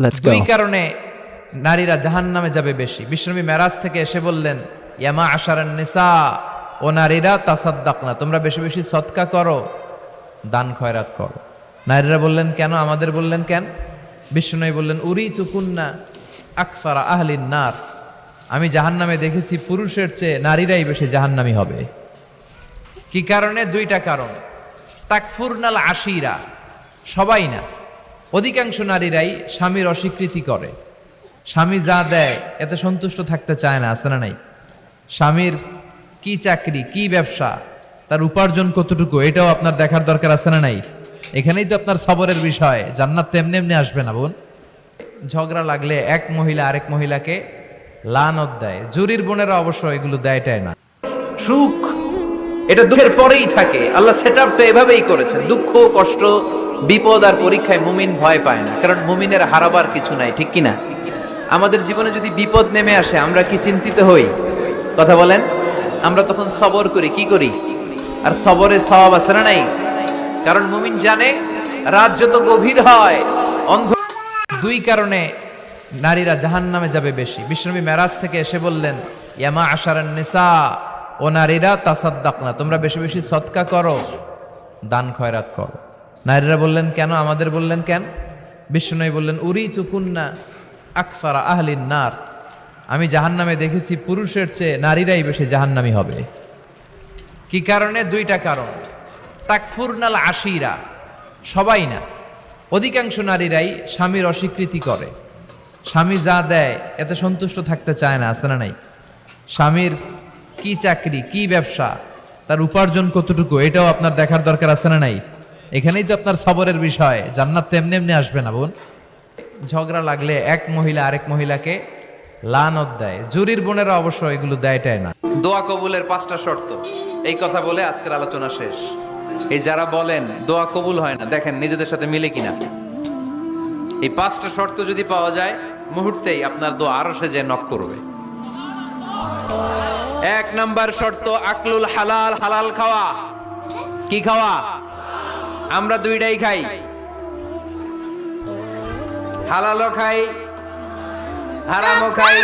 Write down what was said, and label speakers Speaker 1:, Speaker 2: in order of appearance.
Speaker 1: Let's
Speaker 2: দুই
Speaker 1: go.
Speaker 2: কারণে নারীরা জাহান্নামে যাবে বেশি। বিশ্বনবী মেরাজ থেকে এসে বললেন, ইয়ামা আশারান নিসা, ও নারীরা তাসাদ্দাকনা, তোমরা বেশি বেশি সদকা করো, দান খয়রাত করো। নারীরা বললেন কেন, আমাদের বললেন কেন? বিশ্বনবী বললেন, উরি তুকুন্না আকসারা আহলিন নার, আমি জাহান্নামে দেখেছি পুরুষের চেয়ে নারীরাই বেশি জাহান্নামী হবে। কি কারণে? দুইটা কারণ। তাকফুরনাল আশিরা, সবাই না, অধিকাংশ নারীরাই স্বামীর অস্বীকৃতি করে। স্বামী যা দেয় এতে সন্তুষ্ট থাকতে চায় না, আছে না নাই? স্বামীর কি চাকরি, কি ব্যবসা, তার উপার্জন কতটুকু, এটাও আপনার দেখার দরকার, আছে না নাই? এখানেই তো আপনার সবরের বিষয়। জান্নাত তো এমনি এমনি আসবে না বোন। ঝগড়া লাগলে এক মহিলা আরেক মহিলাকে লানত দেয়। জুরির বোনেরা অবশ্য এগুলো দেয়টাই না। সুখ এটা দুঃখের পরেই থাকে। আল্লাহ সেটআপটা এভাবেই করেছেন। দুঃখ, কষ্ট, বিপদ আর পরীক্ষায় মুমিন ভয় পায় না, কারণ মুমিনের হারাবার কিছু নাই, ঠিক কিনা? আমাদের জীবনে যদি বিপদ নেমে আসে আমরা কি চিন্তিত হই? কথা বলেন। আমরা তখন সবর করি, কি করি? আর সবরে সওয়াব আছে না নাই? কারণ মুমিন জানে রাত যত গভীর হয় অন্ধ। দুই কারণে নারীরা জাহান্নামে যাবে বেশি। বিশ্বনবী মেরাজ থেকে এসে বললেন, ইয়ামা আশারান নিসা, ও নারীরা তাসাদ্দাকনা, তোমরা বেশি বেশি সদকা করো, দান খয়রাত করো। নারীরা বললেন কেন, আমাদের বললেন কেন? বিশ্বনবী বললেন, উরি তুকুন্না আকসারা আহলিন নার, আমি জাহান্নামে দেখেছি পুরুষের চেয়ে নারীরাই বেশি জাহান্নামী হবে। কি কারণে? দুইটা কারণ। তাকফুরনাল আশিরা, সবাই না, অধিকাংশ নারীরাই স্বামীর অস্বীকৃতি করে। স্বামী যা দেয় এতে সন্তুষ্ট থাকতে চায় না, আছে না নাই? স্বামীর কি চাকরি, কি ব্যবসা, তার উপার্জন কতটুকু, এটাও আপনার দেখার দরকার, আছে না নাই? এখানেই তো আপনার সবরের বিষয়। জান্নাত তো এমনি এমনি আসবে না বোন। ঝগড়া লাগলে এক মহিলা আরেক মহিলাকে লানত দেয়। জুরির বোনেরা অবশ্য এগুলো দেয়টাই না। দোয়া কবুলের 5টা শর্ত, এই কথা বলে আজকের আলোচনা শেষ। এই যারা বলেন দোয়া কবুল হয় না, দেখেন নিজেদের সাথে মিলে কিনা। এই 5টা শর্ত যদি পাওয়া যায়, মুহূর্তেই আপনার দোয়া আরো সে যে নক করবে। 1 নাম্বার শর্ত, আকলুল হালাল, হালাল খাওয়া। কি খাওয়া? আমরা দুইটাই খাই, হালালও খাই, হারামও খাই।